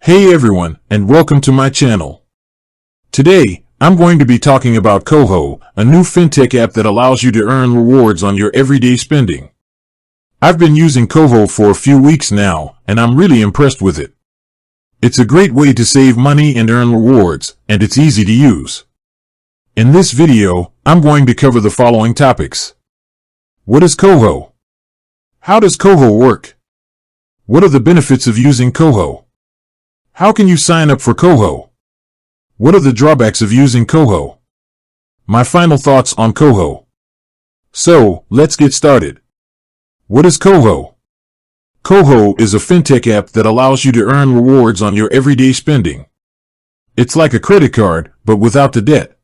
Hey everyone, and welcome to my channel. Today, I'm going to be talking about Koho, a new fintech app that allows you to earn rewards on your everyday spending. I've been using Koho for a few weeks now, and I'm really impressed with it. It's a great way to save money and earn rewards, and it's easy to use. In this video, I'm going to cover the following topics. What is Koho? How does Koho work? What are the benefits of using Koho? How can you sign up for Koho? What are the drawbacks of using Koho? My final thoughts on Koho. So, let's get started. What is Koho? Koho is a fintech app that allows you to earn rewards on your everyday spending. It's like a credit card, but without the debt.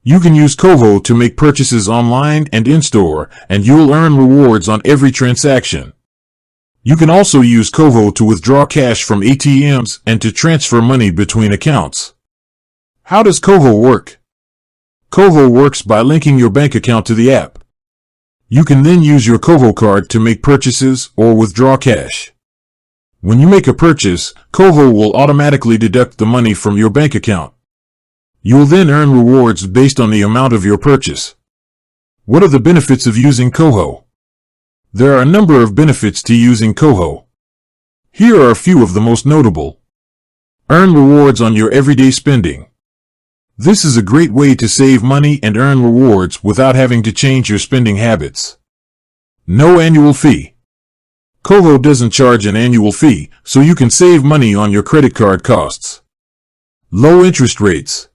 You can use Koho to make purchases online and in-store, and you'll earn rewards on every transaction. You can also use Koho to withdraw cash from ATMs and to transfer money between accounts. How does Koho work? Koho works by linking your bank account to the app. You can then use your Koho card to make purchases or withdraw cash. When you make a purchase, Koho will automatically deduct the money from your bank account. You'll then earn rewards based on the amount of your purchase. What are the benefits of using Koho? There are a number of benefits to using Koho. Here are a few of the most notable. Earn rewards on your everyday spending. This is a great way to save money and earn rewards without having to change your spending habits. No annual fee. Koho doesn't charge an annual fee, so you can save money on your credit card costs. Low interest rates.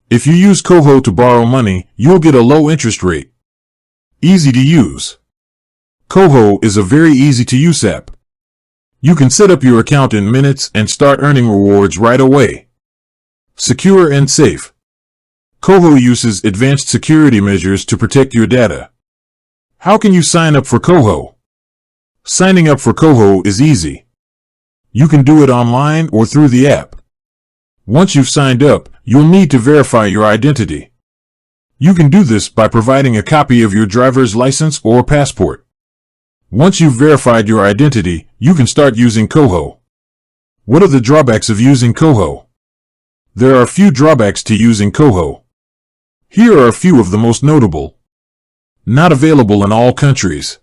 If you use Koho to borrow money, you'll get a low interest rate. Easy to use. Koho is a very easy-to-use app. You can set up your account in minutes and start earning rewards right away. Secure and safe. Koho uses advanced security measures to protect your data. How can you sign up for Koho? Signing up for Koho is easy. You can do it online or through the app. Once you've signed up, you'll need to verify your identity. You can do this by providing a copy of your driver's license or passport. Once you've verified your identity, you can start using Koho. What are the drawbacks of using Koho? There are a few drawbacks to using Koho. Here are a few of the most notable. Not available in all countries.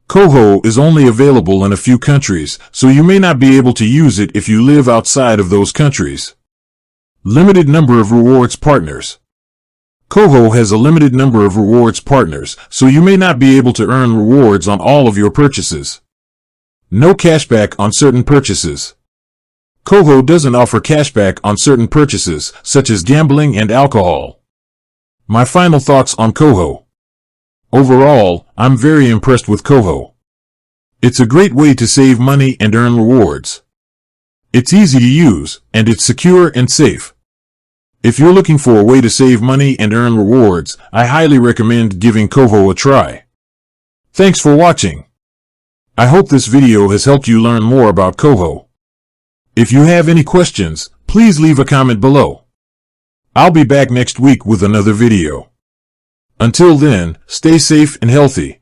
Koho is only available in a few countries, so you may not be able to use it if you live outside of those countries. Limited number of rewards partners. Koho has a limited number of rewards partners, so you may not be able to earn rewards on all of your purchases. No cashback on certain purchases. Koho doesn't offer cashback on certain purchases, such as gambling and alcohol. My final thoughts on Koho. Overall, I'm very impressed with Koho. It's a great way to save money and earn rewards. It's easy to use, and it's secure and safe. If you're looking for a way to save money and earn rewards, I highly recommend giving Koho a try. Thanks for watching. I hope this video has helped you learn more about Koho. If you have any questions, please leave a comment below. I'll be back next week with another video. Until then, stay safe and healthy.